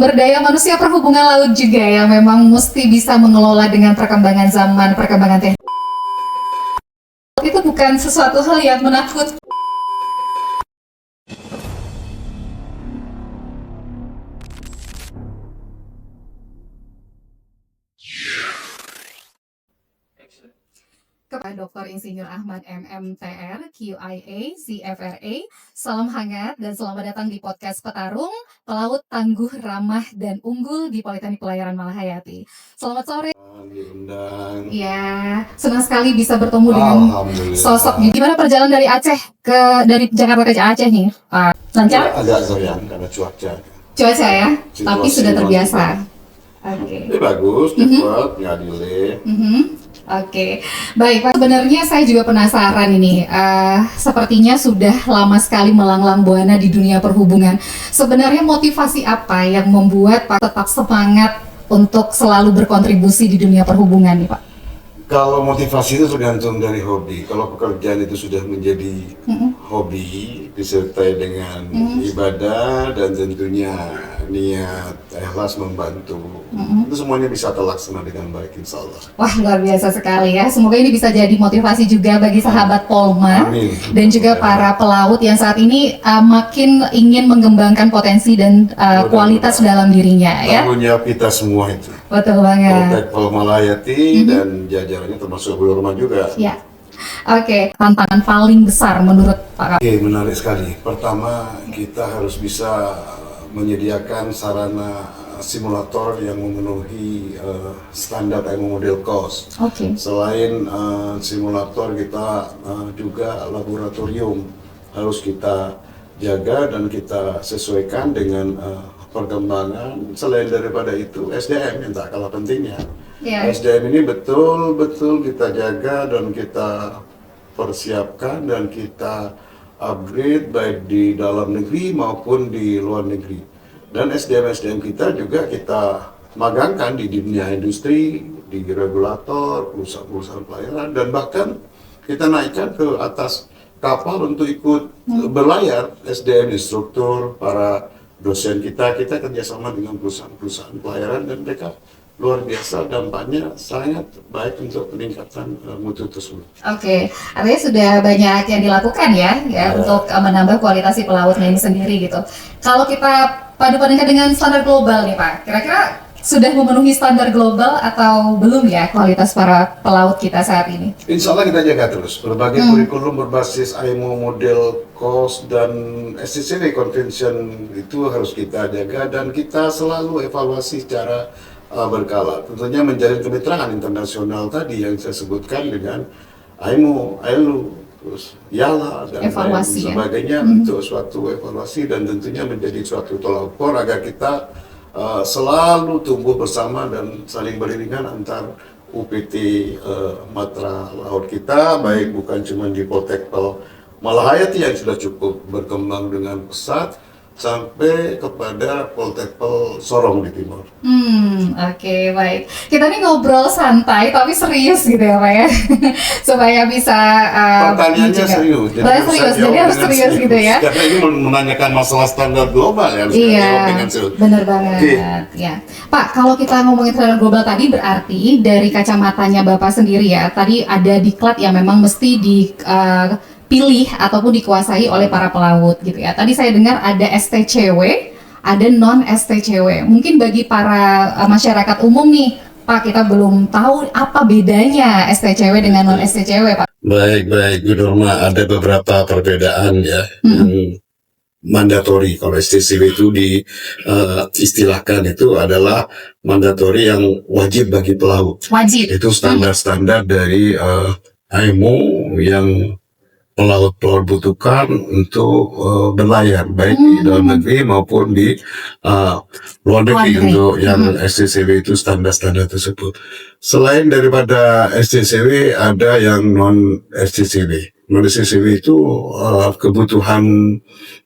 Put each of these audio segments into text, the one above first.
sumber daya manusia perhubungan laut juga yang memang mesti bisa mengelola dengan perkembangan zaman, perkembangan teknologi. Itu bukan sesuatu hal yang menakutkan. Kepada Dr. Insinyur Ahmad MMTR, QIA, CFRA, salam hangat dan selamat datang di podcast Petarung, pelaut tangguh, ramah, dan unggul di Politeknik Pelayaran Malahayati. Selamat sore. Diundang. Ya, senang sekali bisa bertemu dengan sosok. Gimana perjalanan dari Aceh dari Jakarta ke Aceh nih, Pak? Lancar? Agak goyang karena cuaca. Cuaca ya, tapi sudah terbiasa. Oke. Ini bagus, cepat, nggak delay. Oke, baik Pak. Sebenarnya saya juga penasaran ini. Sepertinya sudah lama sekali melanglang buana di dunia perhubungan. Sebenarnya motivasi apa yang membuat Pak tetap semangat untuk selalu berkontribusi di dunia perhubungan nih Pak? Kalau motivasi itu tergantung dari hobi. Kalau pekerjaan itu sudah menjadi hobi, disertai dengan ibadah dan tentunya niat ikhlas membantu, itu semuanya bisa terlaksana dengan baik, insya Allah. Wah, luar biasa sekali ya. Semoga ini bisa jadi motivasi juga bagi sahabat Polma. Amin. Dan juga para pelaut yang saat ini makin ingin mengembangkan potensi dan kualitas dalam dirinya ya. Tanggung jawab kita semua itu. Betul banget. Politeknik Malahayati dan jajarannya termasuk Bu Nurma juga. Ya. Oke, tantangan paling besar menurut Pak. Oke, menarik sekali. Pertama, kita harus bisa menyediakan sarana simulator yang memenuhi standar IMO model COS. Oke. Selain simulator, kita juga laboratorium harus kita jaga dan kita sesuaikan dengan perkembangan. Selain daripada itu, SDM yang tak kalah pentingnya. Yeah. SDM ini betul-betul kita jaga dan kita persiapkan dan kita upgrade baik di dalam negeri maupun di luar negeri. Dan SDM kita juga kita magangkan di dunia industri, di regulator, perusahaan-perusahaan pelayaran, dan bahkan kita naikkan ke atas kapal untuk ikut berlayar. SDM instruktur, para dosen kita kerjasama dengan perusahaan-perusahaan pelayaran dan mereka luar biasa, dampaknya sangat baik untuk peningkatan mutu tersebut. Oke, artinya sudah banyak yang dilakukan ya untuk menambah kualitas si pelautnya ini sendiri gitu. Kalau kita padu-padankan dengan standar global nih Pak, kira-kira sudah memenuhi standar global atau belum ya kualitas para pelaut kita saat ini? Insya Allah kita jaga terus. Berbagai kurikulum berbasis IMO model COS dan SCCW Convention itu harus kita jaga dan kita selalu evaluasi secara berkala. Tentunya menjalin kemitraan internasional tadi yang saya sebutkan dengan IMO, ILO, terus YALA dan lain sebagainya untuk suatu evaluasi dan tentunya menjadi suatu tolak ukur agar kita selalu tumbuh bersama dan saling beriringan antar UPT matra laut kita, baik bukan cuma di Politeknik Malahayati yang sudah cukup berkembang dengan pesat, sampai kepada Politeknik Sorong di timur. Oke, baik. Kita nih ngobrol santai tapi serius gitu ya Pak ya, supaya bisa pertanyaannya juga serius. Jadi harus serius gitu ya. Karena ini menanyakan masalah standar global ya. Iya, benar banget. Ya, Pak, kalau kita ngomongin standar global tadi berarti dari kacamatanya Bapak sendiri ya, tadi ada diklat yang memang mesti pilih ataupun dikuasai oleh para pelaut gitu ya. Tadi saya dengar ada STCW, ada non STCW. Mungkin bagi para masyarakat umum nih, Pak, kita belum tahu apa bedanya STCW dengan non STCW, Pak. Baik, Bu Nurma, ada beberapa perbedaan ya. Mandatori, kalau STCW itu istilahkan itu adalah mandatori yang wajib bagi pelaut. Wajib. Itu standar-standar dari IMO yang pelaut-pelaut butuhkan untuk berlayar baik di dalam negeri maupun di luar negeri untuk yang STCW itu standar-standar tersebut. Selain daripada STCW ada yang non STCW. Non STCW itu kebutuhan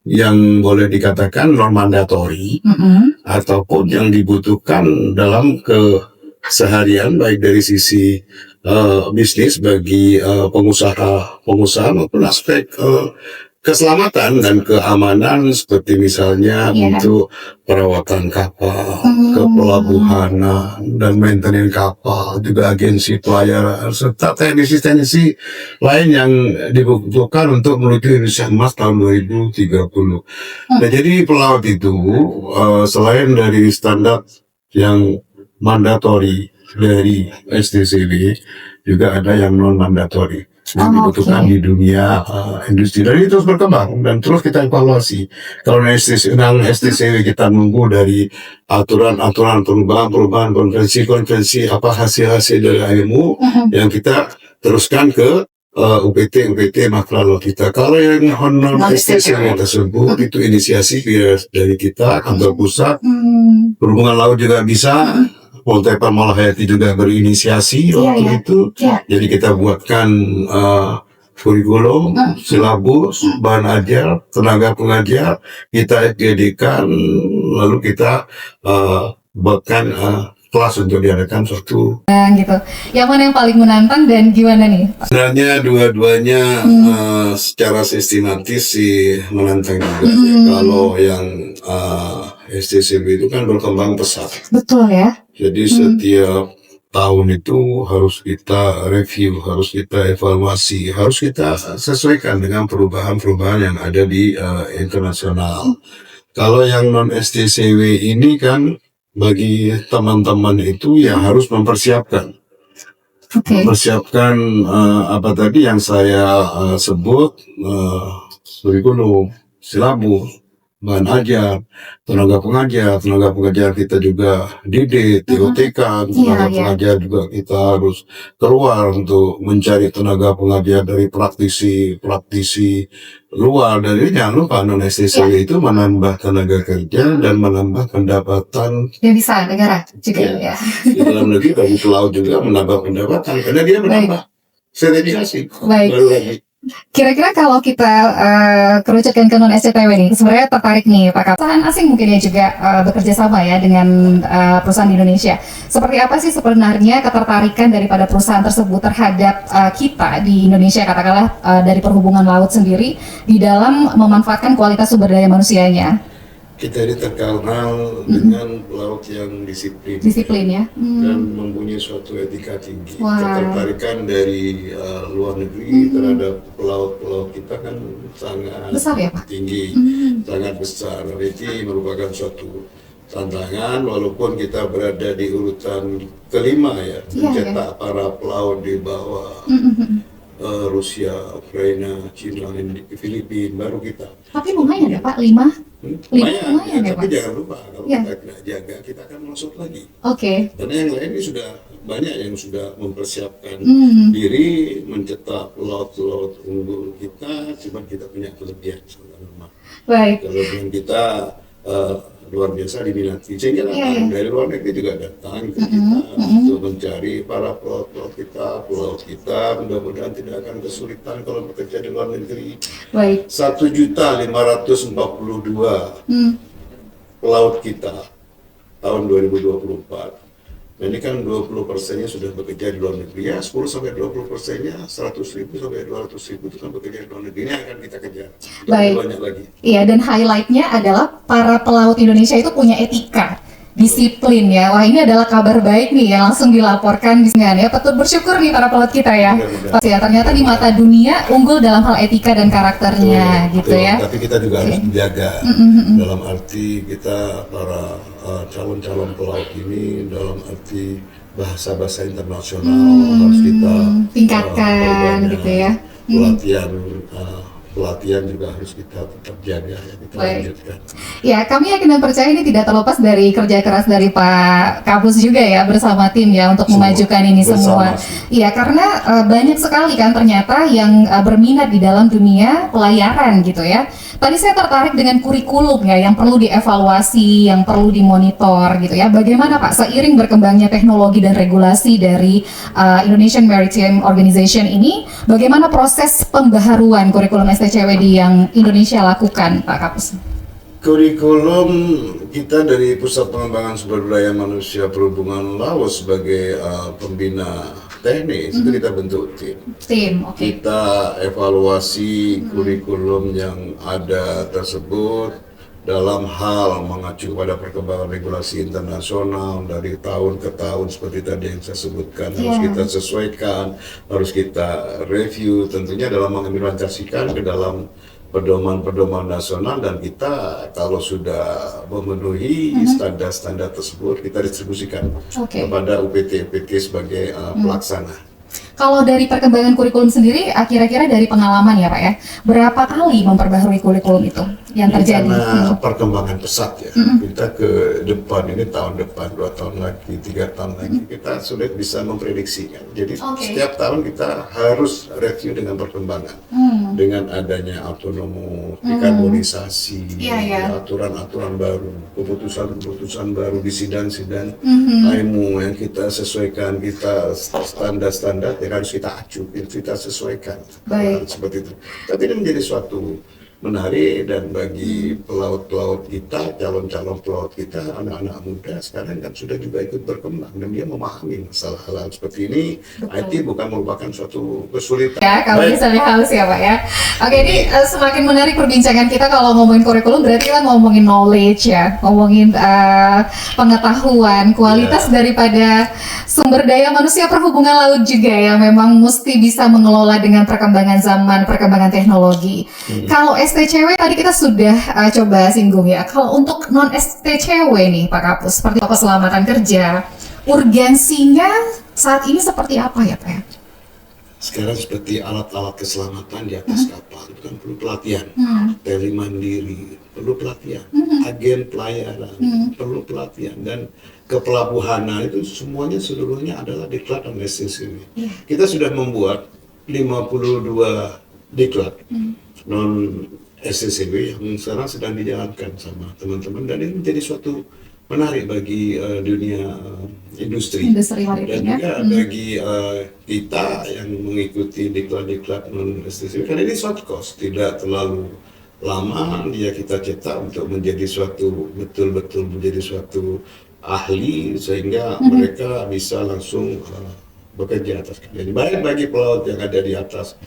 yang boleh dikatakan non mandatori ataupun yang dibutuhkan dalam keseharian baik dari sisi bisnis bagi pengusaha maupun aspek keselamatan dan keamanan seperti misalnya untuk perawatan kapal, kepelabuhanan dan maintenance kapal, juga agensi pelayaran serta teknisi-teknisi lain yang dibutuhkan untuk menuju Indonesia Emas tahun 2030. Nah, jadi pelaut itu selain dari standar yang mandatori dari STCW, juga ada yang non mandatori yang dibutuhkan di dunia industri, dan itu terus berkembang dan terus kita evaluasi. Kalau STCW kita nunggu dari aturan-aturan perubahan konvensi apa hasil-hasil dari ilmu yang kita teruskan ke UPT Makra Laut kita. Kalau yang non STCW tersebut itu inisiasi dari kita, kantor pusat perhubungan laut juga bisa. Poltepa Malahayati juga berinisiasi waktu itu. Jadi kita buatkan kurikulum, silabus, bahan ajar, tenaga pengajar, kita jadikan, lalu kita buatkan kelas untuk diadakan suatu. Gitu. Yang mana yang paling menantang dan gimana nih? Sebenarnya dua-duanya secara sistematis sih menantang juga. Kalau yang STCW itu kan berkembang pesat. Betul ya. Jadi setiap tahun itu harus kita review, harus kita evaluasi, harus kita sesuaikan dengan perubahan-perubahan yang ada di internasional. Kalau yang non STCW ini kan bagi teman-teman itu ya harus mempersiapkan. Mempersiapkan apa tadi yang saya sebut, kurikulum, silabus, bahan ajar, tenaga pengajar kita juga didik, TOTK, tenaga pengajar juga kita harus keluar untuk mencari tenaga pengajar dari praktisi luar. Dan ini jangan lupa non STCW itu menambah tenaga kerja dan menambah pendapatan devisa negara juga ya. Di dalam negeri bagi pelaut juga menambah pendapatan karena dia menambah sertifikasi. Baru lagi. Kira-kira kalau kita kerucutkan ke non SCTW nih, sebenarnya tertarik nih Pak Perusahaan asing mungkin ya juga bekerja sama ya dengan perusahaan di Indonesia. Seperti apa sih sebenarnya ketertarikan daripada perusahaan tersebut terhadap kita di Indonesia, katakanlah dari perhubungan laut sendiri di dalam memanfaatkan kualitas sumber daya manusianya? Kita ini terkenal dengan pelaut yang disiplin ya, dan mempunyai suatu etika tinggi. Ketertarikan dari luar negeri terhadap pelaut kita kan sangat besar ya, Pak? Tinggi, sangat besar. Ini merupakan suatu tantangan walaupun kita berada di urutan kelima ya, mencetak para pelaut di bawah Rusia, Ukraina, Cina, Filipina, baru kita. Tapi lumayan ya Pak, 5? Lumayan ya, tapi Pak? jangan lupa kalau kita tidak jaga, kita akan masuk lagi. Karena yang lain ini sudah banyak yang sudah mempersiapkan diri mencetak pelaut-pelaut unggul kita, cuma kita punya kelebihan sebenarnya. Kelebihan kita luar biasa diminati, sehingga dari luar negeri juga datang ke kita untuk mencari para pelaut pelaut kita mudah-mudahan tidak akan kesulitan kalau bekerja di luar negeri. 1.542 pelaut kita tahun 2024. Nah, ini kan 20%-nya sudah bekerja di luar negeri, ya 10-20%-nya 100.000 sampai 200.000 itu kan bekerja di luar negeri. Ini akan kita kejar. Banyak lagi. Iya, dan highlight-nya adalah para pelaut Indonesia itu punya etika, disiplin ya. Wah, ini adalah kabar baik nih yang langsung dilaporkan di sini ya. Patut bersyukur nih para pelaut kita ya. Ya, ternyata di mata dunia unggul dalam hal etika dan karakternya gitu ya. Tapi kita juga harus menjaga dalam arti kita para calon-calon pelaut ini dalam arti bahasa-bahasa internasional harus kita tingkatkan gitu ya. Pelatihan juga harus kita tetap jaga ya, kita lanjutkan. Ya, kami yakin dan percaya ini tidak terlepas dari kerja keras dari Pak Kapus juga ya bersama tim ya untuk memajukan ini semua. Iya, karena banyak sekali kan ternyata yang berminat di dalam dunia pelayaran gitu ya. Tadi saya tertarik dengan kurikulum ya yang perlu dievaluasi, yang perlu dimonitor gitu ya. Bagaimana Pak seiring berkembangnya teknologi dan regulasi dari Indonesian Maritime Organization ini, bagaimana proses pembaharuan kurikulum STCW yang Indonesia lakukan Pak Kapus? Kurikulum kita dari Pusat Pengembangan Sumber Daya Manusia Perhubungan Laut sebagai pembina teknis itu kita bentuk tim. Oke. Kita evaluasi kurikulum yang ada tersebut dalam hal mengacu pada perkembangan regulasi internasional dari tahun ke tahun seperti tadi yang saya sebutkan, harus kita sesuaikan, harus kita review tentunya dalam mengimplementasikan ke dalam pedoman-pedoman nasional, dan kita kalau sudah memenuhi standar-standar tersebut kita distribusikan kepada UPT sebagai pelaksana. Kalau dari perkembangan kurikulum sendiri, kira-kira dari pengalaman ya Pak ya, berapa kali memperbaharui kurikulum itu yang terjadi? Karena perkembangan pesat ya, kita ke depan ini tahun depan, 2 tahun lagi, 3 tahun lagi, kita sulit bisa memprediksikan. Jadi setiap tahun kita harus review dengan perkembangan, dengan adanya autonomo, dekarbonisasi, aturan-aturan baru, keputusan-keputusan baru di sidang-sidang IMO yang kita sesuaikan, kita standar-standar yang harus kita acu, kita sesuaikan. Seperti itu. Tapi ini menjadi suatu menarik, dan bagi pelaut-pelaut kita, calon-calon pelaut kita, anak-anak muda sekarang kan sudah juga ikut berkembang dan dia memahami masalah hal seperti ini. IT bukan merupakan suatu kesulitan. Ya, kalau misalnya halus ya Pak ya. Oke, ini semakin menarik perbincangan kita kalau ngomongin kurikulum, berarti kan ngomongin knowledge ya, ngomongin pengetahuan, kualitas daripada sumber daya manusia perhubungan laut juga ya, memang mesti bisa mengelola dengan perkembangan zaman, perkembangan teknologi. Kalau STCW tadi kita sudah coba singgung ya. Kalau untuk non STCW nih Pak Kapus, seperti keselamatan kerja, urgensinya saat ini seperti apa ya Pak ya? Sekarang seperti alat-alat keselamatan di atas kapal itu kan perlu pelatihan, teli mandiri perlu pelatihan, agen pelayaran perlu pelatihan, dan kepelabuhanan itu semuanya seluruhnya adalah diklat non STCW. Kita sudah membuat 52 diklat non STCW yang sekarang sedang dijalankan sama teman-teman, dan ini menjadi suatu menarik bagi dunia industri dan juga bagi kita yang mengikuti diklat-diklat non STCW, karena ini short course, tidak terlalu lama dia kita cetak untuk menjadi suatu betul-betul menjadi suatu ahli, sehingga mereka bisa langsung bekerja atas kerjanya, baik bagi pelaut yang ada di atas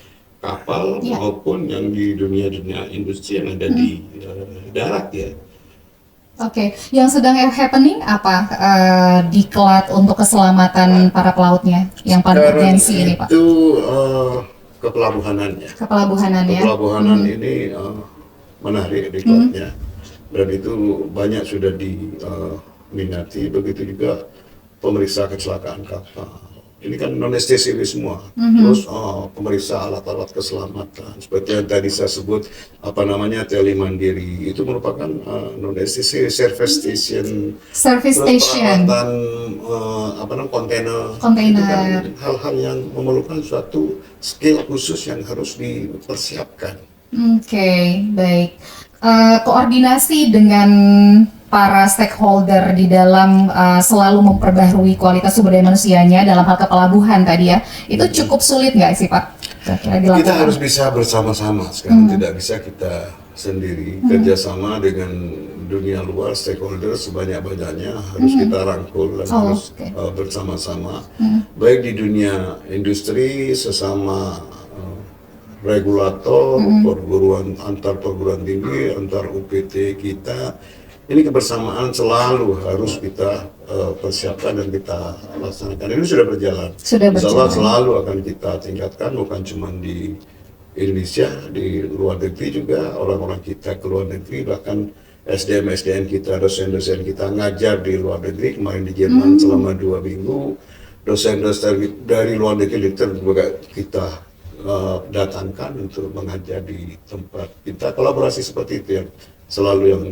kapal maupun yang di dunia industri yang ada di darat ya. Oke, yang sedang happening apa diklat untuk keselamatan para pelautnya yang paling urgensi ini Pak? Itu kepelabuhanannya. Kepelabuhanan ini menarik diklatnya, dan itu banyak sudah diminati. Begitu juga pemeriksa kecelakaan kapal. Ini kan non STCW semua, terus pemeriksa alat-alat keselamatan seperti yang tadi saya sebut teli mandiri, itu merupakan non STCW, service station, peralatan kontainer, itu kan hal-hal yang memerlukan suatu skill khusus yang harus dipersiapkan. Oke, baik. Koordinasi dengan para stakeholder di dalam selalu memperbaharui kualitas sumber daya manusianya dalam hal kepelabuhan tadi ya, itu cukup sulit nggak sih Pak? Kita harus bisa bersama-sama sekarang, tidak bisa kita sendiri, kerjasama dengan dunia luar, stakeholder sebanyak-banyaknya harus kita rangkul dan harus bersama-sama, baik di dunia industri, sesama regulator, antar perguruan tinggi, antar UPT kita. Ini kebersamaan selalu harus kita persiapkan dan kita laksanakan. Ini sudah berjalan. Insya Allah selalu akan kita tingkatkan, bukan cuma di Indonesia, di luar negeri juga. Orang-orang kita ke luar negeri, bahkan SDM kita, dosen-dosen kita ngajar di luar negeri. Kemarin di Jerman selama 2 minggu, dosen-dosen dari luar negeri juga kita datangkan untuk mengajar di tempat kita. Kolaborasi seperti itu yang selalu yang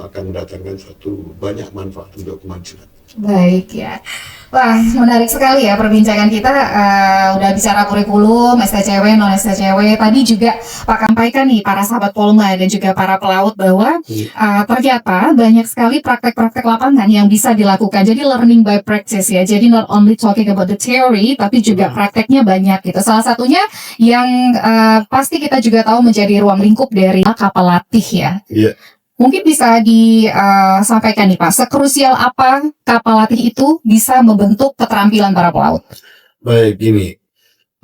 akan mendatangkan suatu banyak manfaat untuk kemajuan. Baik ya. Wah, menarik sekali ya perbincangan kita. Udah bicara kurikulum, STCW, non STCW. Tadi juga Pak sampaikan nih para sahabat Polma dan juga para pelaut bahwa ternyata banyak sekali praktek-praktek lapangan yang bisa dilakukan. Jadi learning by practice ya. Jadi not only talking about the theory, tapi juga prakteknya banyak gitu. Salah satunya yang pasti kita juga tahu menjadi ruang lingkup dari kapal latih ya. Iya. Mungkin bisa disampaikan nih Pak, sekrusial apa kapal latih itu bisa membentuk keterampilan para pelaut? Baik, gini.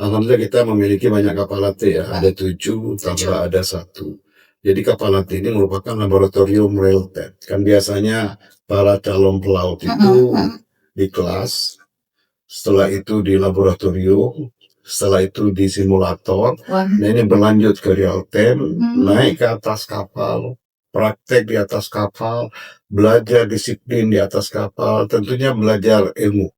Alhamdulillah kita memiliki banyak kapal latih ya, ada 7 tambah ada 1. Jadi kapal latih ini merupakan laboratorium real-time. Kan biasanya para calon pelaut itu di kelas, setelah itu di laboratorium, setelah itu di simulator, nah ini berlanjut ke real time, naik ke atas kapal, praktek di atas kapal, belajar disiplin di atas kapal, tentunya belajar ilmu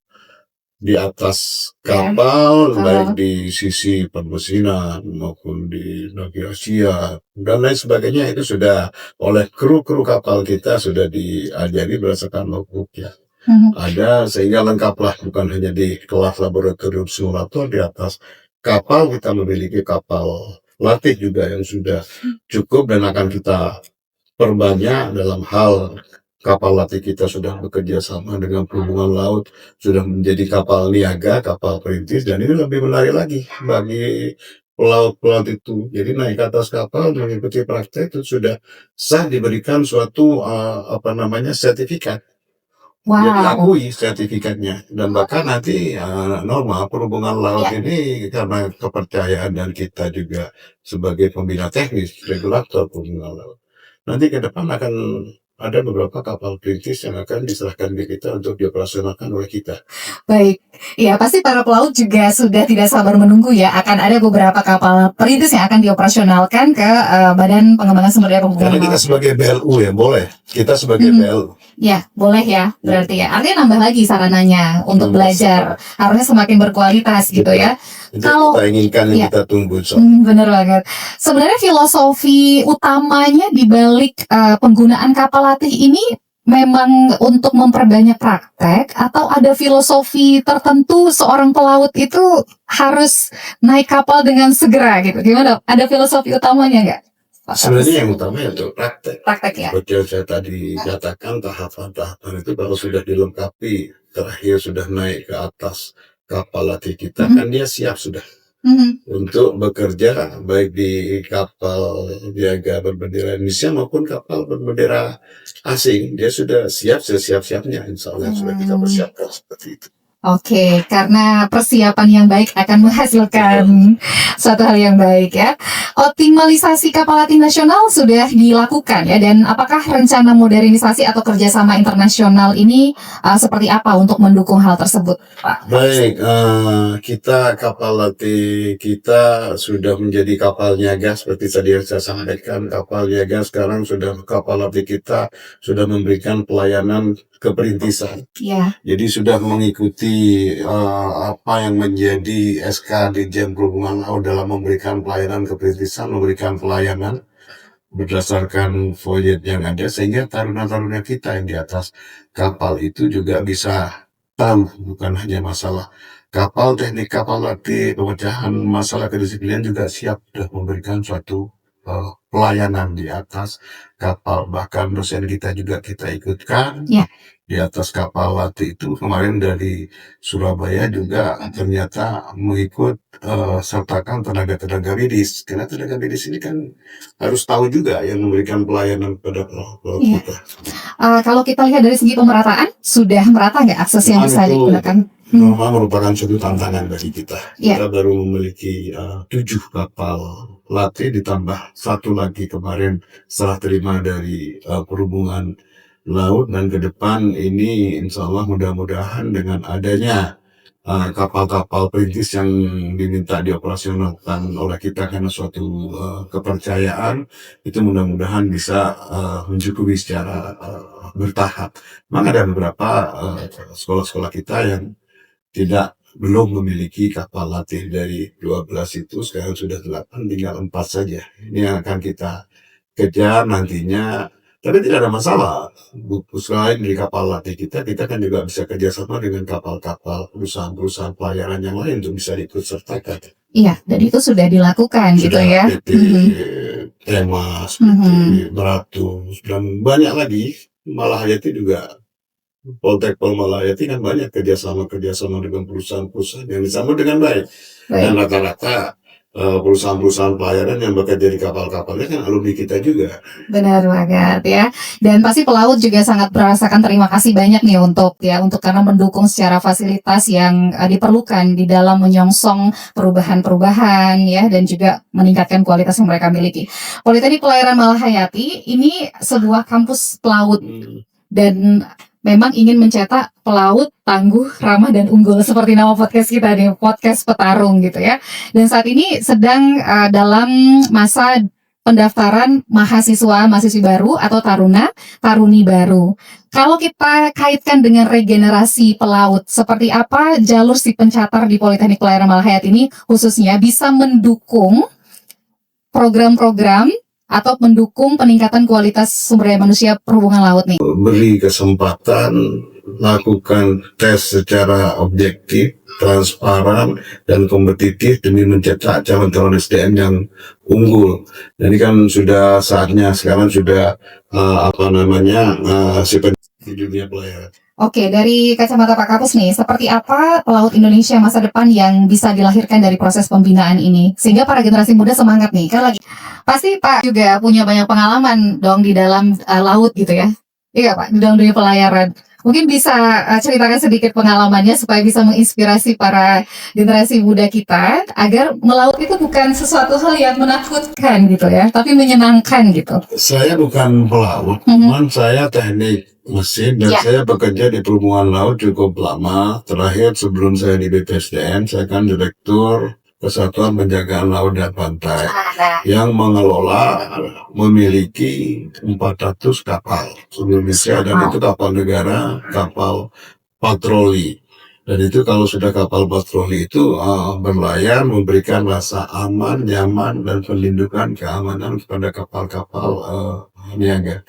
di atas kapal, baik di sisi permesinan maupun di navigasi dan lain sebagainya itu sudah oleh kru-kru kapal kita sudah diajari berdasarkan logbook ya. Ada sehingga lengkaplah bukan hanya di kelas laboratorium simulator di atas kapal kita memiliki kapal latih juga yang sudah cukup dan akan kita perbanyak dalam hal kapal latih kita sudah bekerja sama dengan perhubungan laut, sudah menjadi kapal niaga, kapal perintis, dan ini lebih menarik lagi bagi pelaut-pelaut itu. Jadi naik ke atas kapal mengikuti praktek itu sudah sah diberikan suatu sertifikat. Dia diakui sertifikatnya dan bahkan nanti normal perhubungan laut ini karena kepercayaan dan kita juga sebagai pembina teknis, regulator perhubungan laut. Nanti ke depan akan ada beberapa kapal perintis yang akan diserahkan ke kita untuk dioperasionalkan oleh kita. Baik, ya pasti para pelaut juga sudah tidak sabar menunggu ya, akan ada beberapa kapal perintis yang akan dioperasionalkan ke Badan Pengembangan Sumber Daya Perhubungan Karena kita Laut. sebagai BLU ya boleh, kita sebagai BLU. Ya, boleh ya, berarti ya. Artinya nambah lagi sarananya untuk belajar, harusnya semakin berkualitas gitu ya. Itu Kalau kita inginkan yang kita tunggu. bener banget. Sebenarnya filosofi utamanya di balik penggunaan kapal latih ini memang untuk memperbanyak praktek atau ada filosofi tertentu seorang pelaut itu harus naik kapal dengan segera gitu? Gimana? Ada filosofi utamanya nggak? Sebenarnya yang utama untuk praktek. Praktek ya. Seperti yang saya tadi katakan tahapan-tahapan itu baru sudah dilengkapi, terakhir sudah naik ke atas kapal latih kita kan dia siap sudah untuk bekerja baik di kapal niaga berbendera Indonesia maupun kapal berbendera asing. Dia sudah siap sesiap-siapnya, insya Allah sudah kita persiapkan seperti itu. Oke, karena persiapan yang baik akan menghasilkan suatu hal yang baik ya. Optimalisasi kapal latih nasional sudah dilakukan ya, dan apakah rencana modernisasi atau kerjasama internasional ini seperti apa untuk mendukung hal tersebut, Pak? Baik, kita kapal latih kita sudah menjadi kapal niaga seperti tadi yang saya sampaikan. Kapal niaga sekarang sudah kapal latih kita sudah memberikan pelayanan keperintisan. Jadi sudah mengikuti apa yang menjadi SK Dirjen Perhubungan Laut dalam memberikan pelayanan keperintisan, memberikan pelayanan berdasarkan voyage yang ada sehingga taruna-taruna kita yang di atas kapal itu juga bisa tahu bukan hanya masalah kapal, teknik kapal latih, pemecahan masalah kedisiplinan juga siap sudah memberikan suatu pelayanan di atas kapal. Bahkan dosen kita juga kita ikutkan di atas kapal latih itu kemarin dari Surabaya juga ternyata mengikut sertakan tenaga medis, karena tenaga medis ini kan harus tahu juga yang memberikan pelayanan kepada pelaut kita. Kalau kita lihat dari segi pemerataan, sudah merata nggak akses yang bisa digunakan? Memang merupakan suatu tantangan bagi kita. Kita baru memiliki 7 kapal latih ditambah 1 lagi kemarin setelah terima dari perhubungan laut, dan ke depan ini insya Allah mudah-mudahan dengan adanya kapal-kapal perintis yang diminta dioperasionalkan oleh kita karena suatu kepercayaan itu mudah-mudahan bisa mencukupi secara bertahap. Memang ada beberapa sekolah-sekolah kita yang belum memiliki kapal latih. Dari 12 itu sekarang sudah 8, tinggal 4 saja. Ini yang akan kita kejar nantinya. Tapi tidak ada masalah. Selain di kapal latih kita kan juga bisa kerjasama dengan kapal-kapal perusahaan-perusahaan pelayaran yang lain untuk bisa diikut sertakan. Iya, dan itu sudah dilakukan gitu ya. PT Temas, PT Beratus, dan banyak lagi. Malahayati juga. Poltek Polmalahayati kan banyak kerjasama dengan perusahaan-perusahaan yang disambut dengan baik. Dan rata-rata perusahaan-perusahaan pelayaran yang bekerja di kapal-kapalnya kan alumni kita juga. Benar banget ya. Dan pasti pelaut juga sangat merasakan terima kasih banyak nih untuk karena mendukung secara fasilitas yang diperlukan di dalam menyongsong perubahan-perubahan ya dan juga meningkatkan kualitas yang mereka miliki. Politeknik Pelayaran Malahayati ini sebuah kampus pelaut dan memang ingin mencetak pelaut tangguh, ramah dan unggul seperti nama podcast kita nih, podcast petarung gitu ya. Dan saat ini sedang dalam masa pendaftaran mahasiswa-mahasiswi baru atau taruni baru. Kalau kita kaitkan dengan regenerasi pelaut, seperti apa jalur si pencatar di Politeknik Pelayaran Malahayati ini khususnya bisa mendukung program-program atau mendukung peningkatan kualitas sumber daya manusia perhubungan laut nih? Beri kesempatan, lakukan tes secara objektif, transparan, dan kompetitif demi mencetak calon-calon SDM yang unggul. Jadi kan sudah saatnya sekarang sudah si di dunia pelayaran. Oke, dari kacamata Pak Kapus nih, seperti apa pelaut Indonesia masa depan yang bisa dilahirkan dari proses pembinaan ini? Sehingga para generasi muda semangat nih, kan lagi pasti Pak juga punya banyak pengalaman dong di dalam laut gitu ya. Iya Pak, di dalam dunia pelayaran. Mungkin bisa ceritakan sedikit pengalamannya supaya bisa menginspirasi para generasi muda kita agar melaut itu bukan sesuatu hal yang menakutkan gitu ya, tapi menyenangkan gitu. Saya bukan pelaut, cuman saya teknik mesin dan saya bekerja di perhubungan laut cukup lama. Terakhir sebelum saya di BPSDM, saya kan Direktur Kesatuan Penjagaan Laut dan Pantai yang mengelola memiliki 400 kapal seluruh Indonesia dan itu kapal negara, kapal patroli. Dan itu kalau sudah kapal patroli itu berlayar memberikan rasa aman, nyaman dan perlindungan keamanan kepada kapal-kapal niaga.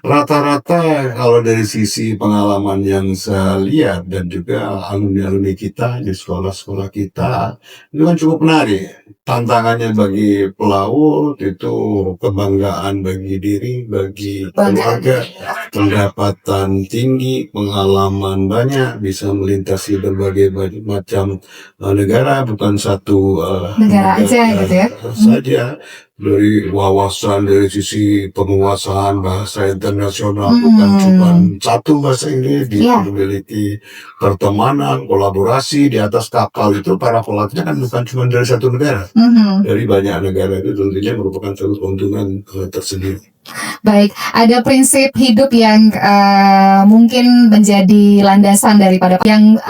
Rata-rata kalau dari sisi pengalaman yang saya lihat dan juga alumni-alumni kita di sekolah-sekolah kita itu kan cukup menarik. Tantangannya bagi pelaut itu kebanggaan bagi diri, bagi keluarga, pendapatan tinggi, pengalaman banyak, bisa melintasi berbagai macam negara, bukan satu negara aja gitu ya. Saja dari wawasan dari sisi penguasaan bahasa internasional, bukan cuma satu bahasa Inggris, dia memiliki pertemanan, kolaborasi di atas kapal itu para pelautnya kan bukan cuma dari satu negara, dari banyak negara itu tentunya merupakan satu keuntungan tersendiri. Baik, ada prinsip hidup yang mungkin menjadi landasan daripada yang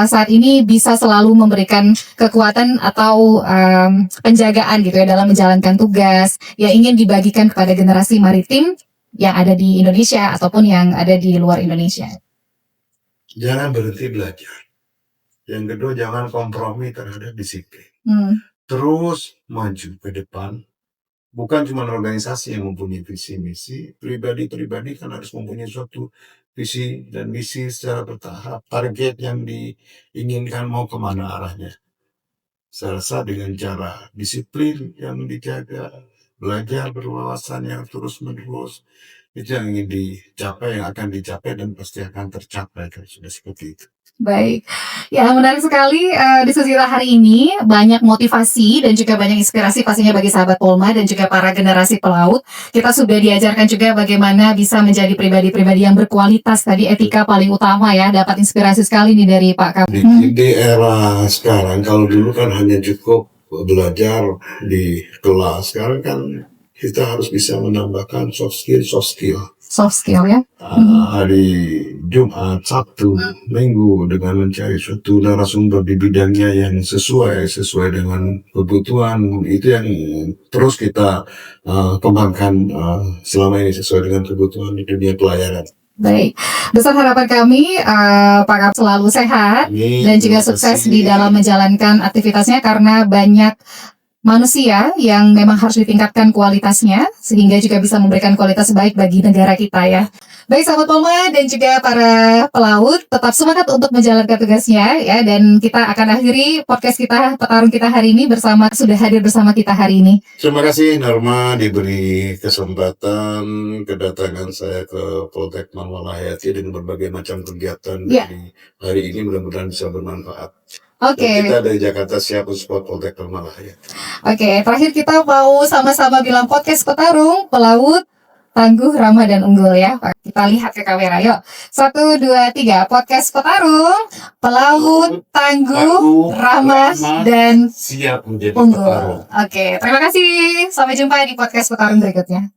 saat ini bisa selalu memberikan kekuatan atau penjagaan gitu ya dalam menjalankan tugas yang ingin dibagikan kepada generasi maritim yang ada di Indonesia ataupun yang ada di luar Indonesia. Jangan berhenti belajar. Yang kedua, jangan kompromi terhadap disiplin. Terus maju ke depan. Bukan cuma organisasi yang mempunyai visi misi, pribadi-pribadi kan harus mempunyai suatu visi dan misi secara bertahap, target yang diinginkan mau kemana arahnya. Saya rasa dengan cara disiplin yang dijaga, belajar berwawasan yang terus menerus, itu yang ingin dicapai, yang akan dicapai dan pasti akan tercapai kalau sudah seperti itu. Baik, ya menarik sekali diskusi kita hari ini, banyak motivasi dan juga banyak inspirasi pastinya bagi sahabat Polma dan juga para generasi pelaut. Kita sudah diajarkan juga bagaimana bisa menjadi pribadi-pribadi yang berkualitas, tadi etika paling utama ya, dapat inspirasi sekali nih dari Pak Kap. Di era sekarang, kalau dulu kan hanya cukup belajar di kelas, sekarang kan kita harus bisa menambahkan soft skill ya. Hari Jumat, Sabtu, Minggu dengan mencari suatu narasumber di bidangnya yang sesuai dengan kebutuhan, itu yang terus kita kembangkan selama ini sesuai dengan kebutuhan di dunia pelayaran. Baik, besar harapan kami Pak Kap selalu sehat dan juga sukses di dalam menjalankan aktivitasnya karena banyak manusia yang memang harus ditingkatkan kualitasnya sehingga juga bisa memberikan kualitas baik bagi negara kita ya. Baik sahabat Polma dan juga para pelaut, tetap semangat untuk menjalankan tugasnya ya, dan kita akan akhiri podcast kita, petarung kita hari ini sudah hadir bersama kita hari ini. Terima kasih Norma diberi kesempatan kedatangan saya ke Poltek Malahayati dengan berbagai macam kegiatan dari hari ini, mudah-mudahan bisa bermanfaat. Oke. Dan kita dari Jakarta siap support Poltek Tasikmalaya. Oke, terakhir kita mau sama-sama bilang podcast petarung, pelaut, tangguh, ramah, dan unggul ya. Kita lihat ke kamera, yuk. 1, 2, 3. Podcast petarung, pelaut, tangguh, ramah, dan siap menjadi unggul. petarung. Oke, terima kasih. Sampai jumpa di podcast petarung berikutnya.